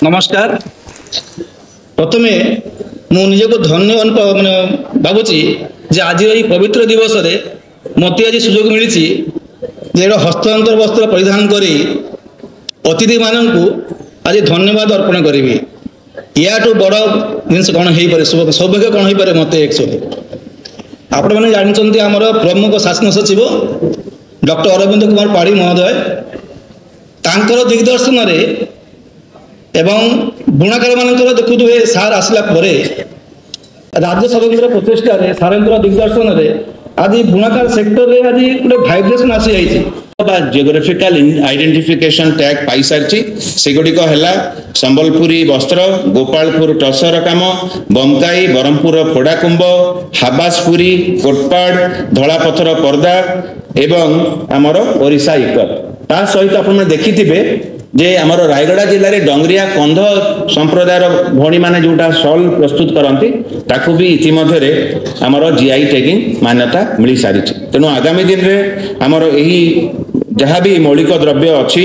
नमस्कार। प्रथमे मुझे धन्य मैंने भावुची जे आज ये पवित्र दिवस रे मत आज सुजोग मिली हस्तांतर वस्त्र परिधान करी अतिथि मानू आज धन्यवाद अर्पण करी या बड़ जिन कौन हो पारे सौभाग्य कौन हो पारे मत एक्चुअली आपण मैंने जानते आमर प्रमुख शासन सचिव डॉक्टर अरविंद कुमार पाढ़ी महोदय तांकर दिग्दर्शन रे एवं बुणाकार मानकर देखुए सार आसला राज्य सरकार प्रचेषा सार दिग्दर्शन रे आज बुणाकार सेक्टर रे आज गोटे भाइब्रेशन आसी जाइए जियोग्राफिकल आइडेंटिफिकेशन टैग पाई सारी सेगुड़िक है संबलपुरी वस्त्र गोपालपुर टसर काम बमकाई ब्रह्मपुर फोड़ाकुंभ हाबासपुरी कोटपाड़ धलापथर पर्दा एवं आमर ओडिशा इकर ता सहित आप देखिथे जे आमर रायगड़ा जिले में डंगरिया कंध संप्रदायर भणी माने जोटा शॉल प्रस्तुत करती ताकू भी इतिमध्य आमर जीआई टैगिंग मान्यता मिल सारी तेणु आगामी दिन में आमर यही जहाँ भी मौलिक द्रव्य अच्छी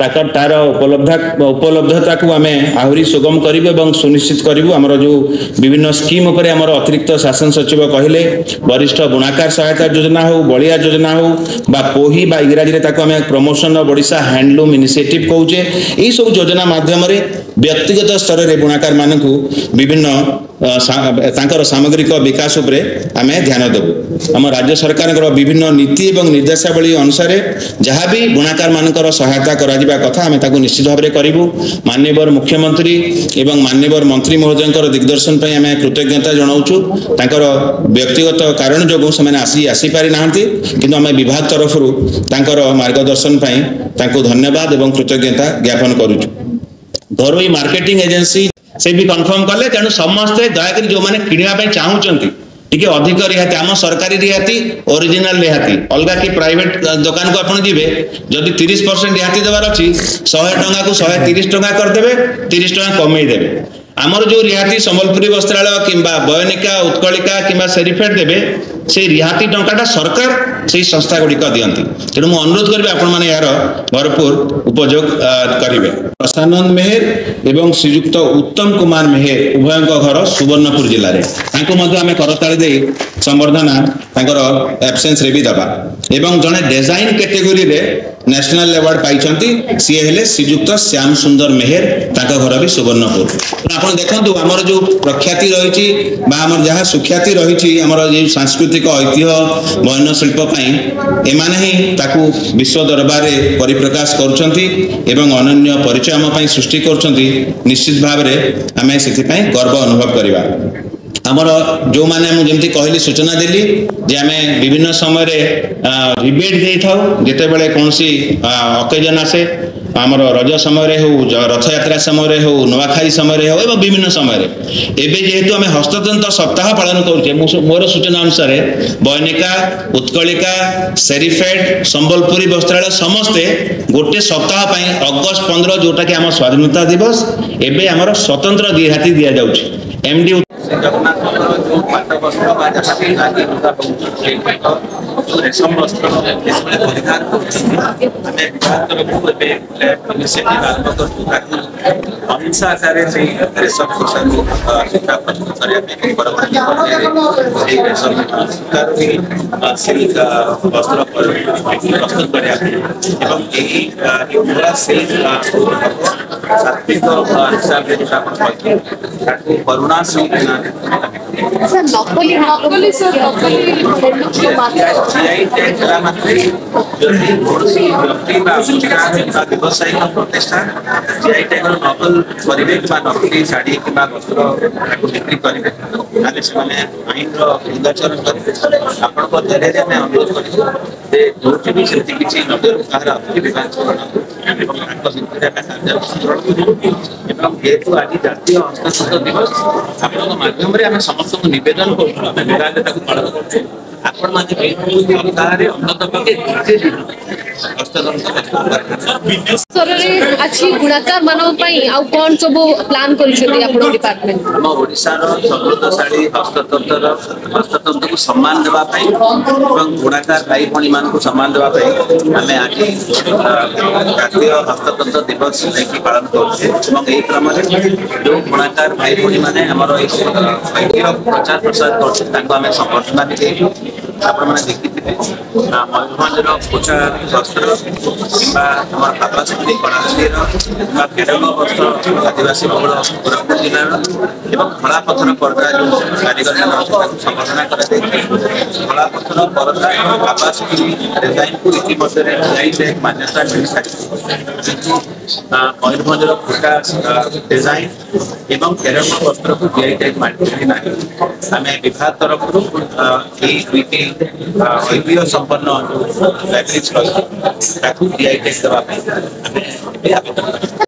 तार उपलब्धता को आम आहरी सुगम करूँ सुनिश्चित करूँ आमर जो विभिन्न स्कीम उपर आमर अतिरिक्त शासन सचिव कहले वरिष्ठ बुणाकार सहायता योजना हो बलिया योजना हो पोही इंग्राजी आम promotion of Odisha handloom initiative कहूचे यही सब योजना माध्यम व्यक्तिगत स्तर में बुणाकार मानक विभिन्न सामग्रिक विकास उपरे आमे ध्यान देबू आम राज्य सरकार विभिन्न नीति एवं निर्देशावली अनुसार जहाँ भी बुणाकार मानकर सहायता करा कथा आमे ताकू निश्चित भाव में करूँ माननीय मुख्यमंत्री एवं माननीय मंत्री महोदय दिग्दर्शन पर आमे कृतज्ञता जनाऊँ तांकर व्यक्तिगत कारण जो से आसीपारी ना कि आम विभाग तरफ मार्गदर्शन पर धन्यवाद एवं कृतज्ञता ज्ञापन करुचु घरोई मार्केटिंग एजेंसी से भी कन्फर्म कले तेणु समस्ते दयाकोरी जो मैंने किणवा चाहूँगी टिके अधिक रिहाती आम सरकारी रिहाती ओरिजिनल रिहाती अलग कि प्राइवेट दुकान को आप जी जदि 30% रिहाती देवार अच्छी 100 टंका को 130 टंका करदे 30 टंका कमे देवे आमर जो रिहाती संबलपुरी वस्त्रालय किंबा बयनिका उत्कलिका किंबा सेरिफेट देवे से रिहाती टंकाटा सरकार से संस्था गुड़िक दियंती तेणु मुझे अनुरोध करी आपण मैंने यार भरपूर उपयोग करेंगे। प्रसानंद मेहर एवं श्रीजुक्त उत्तम कुमार मेहर उभय घर सुवर्णपुर जिले में आम करताली दे संबर्धना एब्सेंस रे भी दबा एवं जड़े डिजाइन कैटेगोरी रे नेशनल अवार्ड पाई सी हेले श्रीजुक्त श्याम सुंदर मेहर घर भी सुवर्णपुर आप देखो आमर जो प्रख्याति रही जहाँ सुख्याति रही जो सांस्कृतिक ऐतिह्य बयन शिल्प एमाने ही ताकू विश्व दरबार में परिप्रकाश करुँच अनन्य परिचय आम सृष्टि कर निश्चित भाव में आम से गर्व अनुभव करवा आमर जो मैंने मुझे कहली सूचना देली जे आम विभिन्न समय रिबेट दे था जिते बड़े कौन सी अकेजन आसे आमर रज समय हो रथ यात्रा समय हो नुआखाई समय हो एवं विभिन्न समय एवं जेहेतु आम हस्ततंत्र सप्ताह पालन करुचे मोर सूचना अनुसार बयनिका उत्कलिका सेरिफेट संबलपुरी वस्त्रालय समस्ते गोटे सप्ताह अगस्ट 15 जोटा कि आम स्वाधीनता दिवस एवं आमर स्वतंत्र रिहाती दि जाऊँगी एमडी जगन्नाथ जो पाट वस्त्र बा जहाँ भी आदि जो रेशम वस्त्र परिधान करते विभाग तरफ इनिशिएटिव आरंभ कर अहिंसा आधार से रेशम पोषाक सूता प्रस्तुत करने परवर्ती रेशम सूतार भी सिल्क वस्त्र प्रस्तुत करने सिल्क सात्विक हिसाब से जो करुणा सर नकली सर जीआई टैग करा मात्रे जदि कोनसी व्यक्ति बा व्यवसायिक प्रतिष्ठान जीआई टैग नकल करिवे बा नकली साड़ी किबा वस्त्र बिक्री करिवे ताले से माने आईन रो उल्लंघन करिवे आपण को दरे जे मैं अनुरोध करिछु जे जोटी भी सेति किछि नजर कार अपनी विभाग एवं आंक सिंहरा का कार्य एवं हेतु आज जातीय हस्तशिल्प दिवस आपण माध्यम रे हम समस्त को निवेदन करू विभाग पालन करते आपण माने सरकार अन्नतम के हस्ततंत्र ସରରେ ଅଛି ଗୁଣାକାର ମାନଙ୍କ ପାଇଁ ଆଉ କଣ ସବୁ ପ୍ଲାନ୍ କରିଛନ୍ତି ଆପଣ ଡିପାର୍ଟମେଣ୍ଟ? ଆମ ଓଡ଼ିଶାର ସମୃଦ୍ଧଶାଳୀ ହସ୍ତତନ୍ତ୍ରକୁ ସମ୍ମାନ ଦେବା ପାଇଁ ଏବଂ ବୁଣାକାର ଭାଇ ଭଉଣୀମାନଙ୍କୁ ସମ୍ମାନ ଦେବା ପାଇଁ ଆମେ ଆଜି ଜାତୀୟ ହସ୍ତତନ୍ତ୍ର ଦିବସ ନେଇକି ପାଳନ କରୁଛେ ଏବଂ ଏହି କ୍ରମରେ ଯେଉଁ ବୁଣାକାର ଭାଇ ଭଉଣୀମାନେ ଆମର ଏହି ଐତିହ୍ୟ ପ୍ରଚାର ପ୍ରସାର କରୁଛନ୍ତି ତାଙ୍କୁ ଆମେ ସମ୍ବର୍ଦ୍ଧନା ଦେଇଛୁ। ଆପଣମାନେ ଦେଖିଥିବେ ମୟୂରଭଞ୍ଜର ପୂଜା ବସ୍ତ୍ର କିମ୍ବା ଆମର ବାବାସନ୍ତୀ କଳାହାଣ୍ଡିର କିମ୍ବା କେରଳ ବସ୍ତ୍ର ଆଦିବାସୀ ବହୁଳ କୋରାପୁଟ ଜିଲ୍ଲାର ଏବଂ ଧଳା ପଥର ପରଦା ଯେଉଁ କାରିଗରମାନେ ଅଛି ତାକୁ ସମ୍ବର୍ଦ୍ଧନା କରାଯାଇଛି। ଧଳା ପଥର ପରଦା ଏବଂ ବାବାସନ୍ତୀ ଡିଜାଇନକୁ ଇତିମଧ୍ୟରେ GI ମାନ୍ୟତା ମିଳିସାରିଛି। କିନ୍ତୁ ମୟୂରଭଞ୍ଜର ପୂଜା ଡିଜାଇନ ଏବଂ କେରଳ ବସ୍ତ୍ରକୁ GI ମିଳିନାହିଁ। ଆମେ ବିଭାଗ ତରଫରୁ ଏହି ଦୁଇଟି ଐତିହ୍ୟ ସମ୍ପନ୍ନ ଫ୍ୟାବ୍ରିକ୍ସ ତାକୁ GI ଦେବା ପାଇଁ ଆମେ ଆବେଦନ